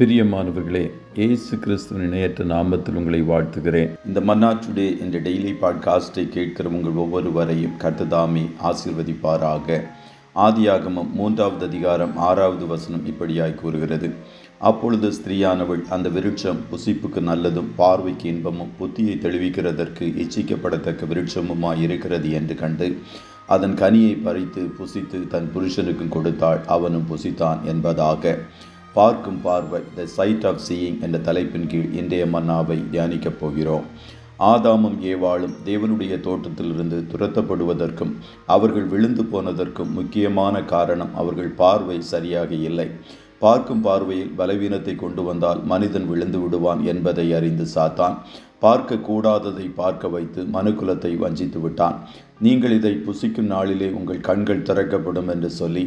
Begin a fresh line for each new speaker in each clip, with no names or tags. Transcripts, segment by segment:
பிரியமானவர்களே, இயேசு கிறிஸ்துவின் இணையற்ற நாமத்தில் உங்களை வாழ்த்துகிறேன். இந்த மன்னா டுடே என்ற டெய்லி பாட்காஸ்டை கேட்கிற உங்கள் ஒவ்வொருவரையும் கர்த்தர் தாமே ஆசீர்வதிப்பாராக. ஆதியாகமம் 3வது அதிகாரம் 6வது வசனம் இப்படியாய் கூறுகிறது: அப்பொழுது ஸ்திரீயானவள் அந்த விருட்சம் புசிப்புக்கு நல்லதும் பார்வைக்கு இன்பமும் புத்தியை தெளிவிக்கிறதற்கு இச்சிக்கப்படத்தக்க விருட்சமுமாய் இருக்கிறது என்று கண்டு அதன் கனியை பறித்து புசித்து தன் புருஷனுக்கும் கொடுத்தாள், அவனும் புசித்தான் என்பதாக. பார்க்கும் பார்வை, த சைட் ஆஃப் சீயிங் என்ற தலைப்பின் கீழ் இன்றைய மன்னாவை தியானிக்கப் போகிறோம். ஆதாமும் ஏவாளும் தேவனுடைய தோட்டத்திலிருந்து துரத்தப்படுவதற்கும் அவர்கள் விழுந்து போனதற்கும் முக்கியமான காரணம் அவர்கள் பார்வை சரியாக இல்லை. பார்க்கும் பார்வையில் பலவீனத்தை கொண்டு வந்தால் மனிதன் விழுந்து விடுவான் என்பதை அறிந்து சாத்தான் பார்க்க கூடாததை பார்க்க வைத்து மனுக்குலத்தை வஞ்சித்து விட்டான். நீங்கள் இதை புசிக்கும் நாளிலே உங்கள் கண்கள் திறக்கப்படும் என்று சொல்லி,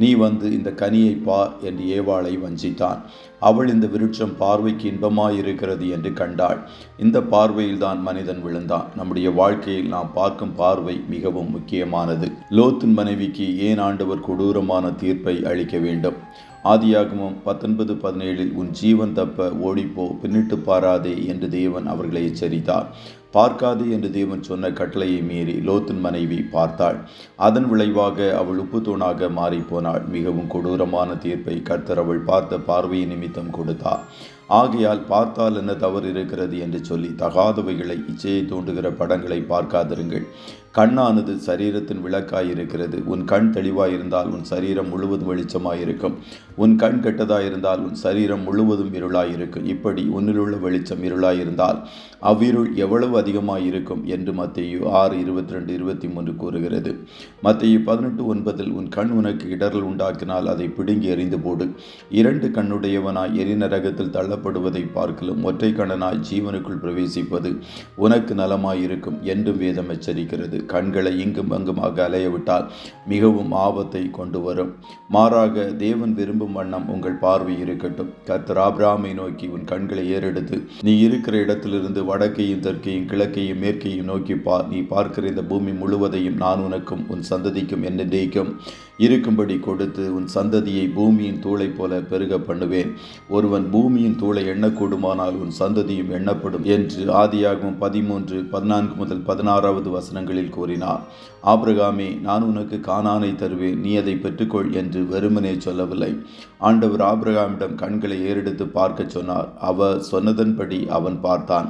நீ வந்து இந்த கனியை பார் என்று ஏவாளை வஞ்சித்தான். அவள் இந்த விருட்சம் பார்வைக்கு இன்பமாயிருக்கிறது என்று கண்டாள். இந்த பார்வையில்தான் மனிதன் விழுந்தான். நம்முடைய வாழ்க்கையில் நாம் பார்க்கும் பார்வை மிகவும் முக்கியமானது. லோத்தின் மனைவிக்கு ஏன் ஆண்டவர் கொடூரமான தீர்ப்பை அளிக்க வேண்டும்? ஆதியாகமம் 19:17 உன் ஜீவன் தப்ப ஓடிப்போ, பின்னிட்டு பாராதே என்று தேவன் அவர்களை எச்சரித்தார். பார்க்காதே என்று தேவன் சொன்ன கட்டளையை மீறி லோத்தின் மனைவி பார்த்தாள். அதன் விளைவாக அவள் உப்பு தூணாக மாறிப்போனாள். மிகவும் கொடூரமான தீர்ப்பை கர்த்தர் அவள் பார்த்த பார்வையை நிமித்தம் கொடுத்தார். ஆகையால் பார்த்தால் என்ன தவறு இருக்கிறது என்று சொல்லி தகாதவைகளை, இச்சையை தூண்டுகிற படங்களை பார்க்காதிருங்கள். கண்ணானது சரீரத்தின் விளக்காயிருக்கிறது. உன் கண் தெளிவாயிருந்தால் உன் சரீரம் முழுவதும் வெளிச்சமாயிருக்கும். உன் கண் கெட்டதாயிருந்தால் உன் சரீரம் முழுவதும் இருளாயிருக்கும். இப்படி உன்னிலுள்ள வெளிச்சம் இருளாயிருந்தால் அவ்விருள் எவ்வளவு அதிகமாயிருக்கும் என்று மத்தேயு 6:22-23 கூறுகிறது. மத்தேயு 18:9 உன் கண் உனக்கு இடரல் உண்டாக்கினால் அதை பிடுங்கி எறிந்து போடு. 2 கண்ணுடையவனாய் எரிநரகத்தில் தள்ளப்படுவதை பார்க்கலும் ஒற்றை கண்ணனாய் ஜீவனுக்குள் பிரவேசிப்பது உனக்கு நலமாயிருக்கும் என்றும் வேதம் எச்சரிக்கிறது. கண்களை இங்கும் அங்குமாக அலையவிட்டால் மிகவும் ஆபத்தை கொண்டு வரும். மாறாக தேவன் விரும்பும் வண்ணம் உங்கள் பார்வை இருக்கட்டும். கர்த்தர் ஆபிரகாமை நோக்கி, உன் கண்களை ஏறெடுத்து நீ இருக்கிற இடத்திலிருந்து வடக்கையும் தெற்கையும் கிழக்கையும் மேற்கையும் நோக்கி பார். நீ பார்க்கிற இந்த பூமி முழுவதையும் நான் உனக்கும் உன் சந்ததிக்கும் என்னென்றைக்கும் இருக்கும்படி கொடுத்து உன் சந்ததியை பூமியின் தூளை போல பெருக பண்ணுவேன். ஒருவன் பூமியின் தூளை எண்ணக்கூடுமானால் உன் சந்ததியும் எண்ணப்படும் என்று ஆதியாகமம் 13:14-16 வசனங்களில் கூறினார். ஆபிரகாமே, நான் உனக்கு கானானை தருவேன், நீ அதை பெற்றுக்கொள் என்று வெறுமனே சொல்லவில்லை. ஆண்டவர் ஆபிரகாமிடம் கண்களை ஏறெடுத்து பார்க்க சொன்னார். அவர் சொன்னதன்படி அவன் பார்த்தான்.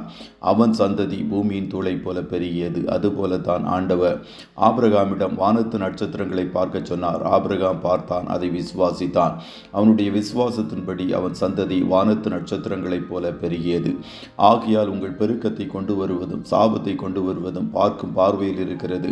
அவன் சந்ததி பூமியின் தூளை போல பெருகியது. அதுபோலத்தான் ஆண்டவர் ஆபிரகாமிடம் வானத்து நட்சத்திரங்களை பார்க்க சொன்னார். ஆபிரகாம் பார்த்தான், அதை விசுவாசித்தான். அவனுடைய விசுவாசத்தின்படி அவன் சந்ததி வானத்து நட்சத்திரங்களைப் போல பெருகியது. ஆகையால் உங்கள் பெருக்கத்தை கொண்டு வருவதும் சாபத்தை கொண்டு வருவதும் பார்க்கும் பார்வையில் இருக்கிறது.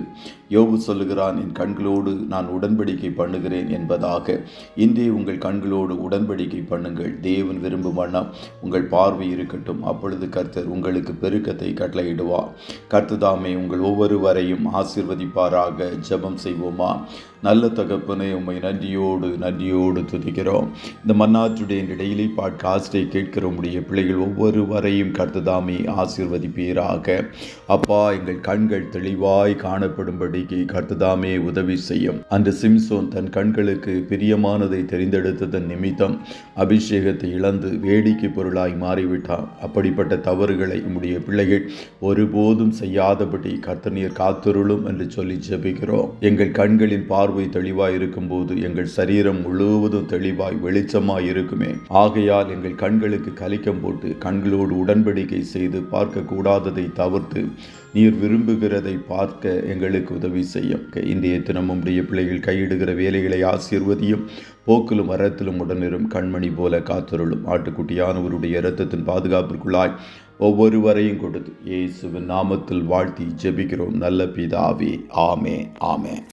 யோபு சொல்லுகிறான், என் கண்களோடு நான் உடன்படிக்கை பண்ணுகிறேன் என்பதாக. இன்றே உங்கள் கண்களோடு உடன்படிக்கை பண்ணுங்கள். தேவன் விரும்பும் வண்ணம் உங்கள் பார்வை இருக்கட்டும். அப்பொழுது கர்த்தர் உங்களுக்கு பெருக்கத்தை கட்டளையிடுவார். கர்த்தர் தாமே உங்கள் ஒவ்வொருவரையும் ஆசீர்வதிப்பாராக. ஜெபம் செய்வோமா? நல்ல தகப்பனே, உம்மை நன்றியோடு துதிக்கிறோம். இந்த மன்னா டுடே என்ற டெய்லி பாட்காஸ்டை கேட்கிற உம்முடைய பிள்ளைகள் ஒவ்வொருவரையும் கர்த்தர் தாமே ஆசீர்வதிப்பீராக. அப்பா, எங்கள் கண்கள் தெளிவாய் காணப்படும்படிக்கு கர்த்தர் தாமே உதவி செய்யும். அந்த சிம்சோன் தன் கண்களுக்கு பிரியமானதை தெரிந்தெடுத்ததன் நிமித்தம் அபிஷேகத்தை இழந்து வேடிக்கை பொருளாய் மாறிவிட்டான். அப்படிப்பட்ட தவறுகளை உம்முடைய பிள்ளைகள் ஒருபோதும் செய்யாதபடி கர்த்தர் நீர் காத்தருளும் என்று சொல்லி ஜெபிக்கிறோம். எங்கள் கண்களின் பார்வை தெளிவாய் இருக்கும் போது எங்கள் சரீரம் முழுவதும் தெளிவாய் வெளிச்சமாய் இருக்குமே. ஆகையால் எங்கள் கண்களுக்கு கலிக்கம் போட்டு கண்களோடு உடன்படிக்கை செய்து பார்க்க கூடாததை தவிர்த்து நீர் விரும்புகிறதை பார்க்க எங்களுக்கு உதவி செய்யும். இன்றைய தினமும் உம்முடைய பிள்ளைகள் கையிடுகிற வேலைகளை ஆசீர்வதியும். போக்கிலும் வரத்திலும் உடனிரும் கண்மணி போல காத்தருளும். ஆட்டுக்குட்டியானவருடைய இரத்தத்தின் பாதுகாப்பிற்குள்ளாய் ஒவ்வொருவரையும் கொடுத்து இயேசுவின் நாமத்தில் வாழ்த்தி ஜெபிக்கிறோம் நல்ல பிதாவே. ஆமென்.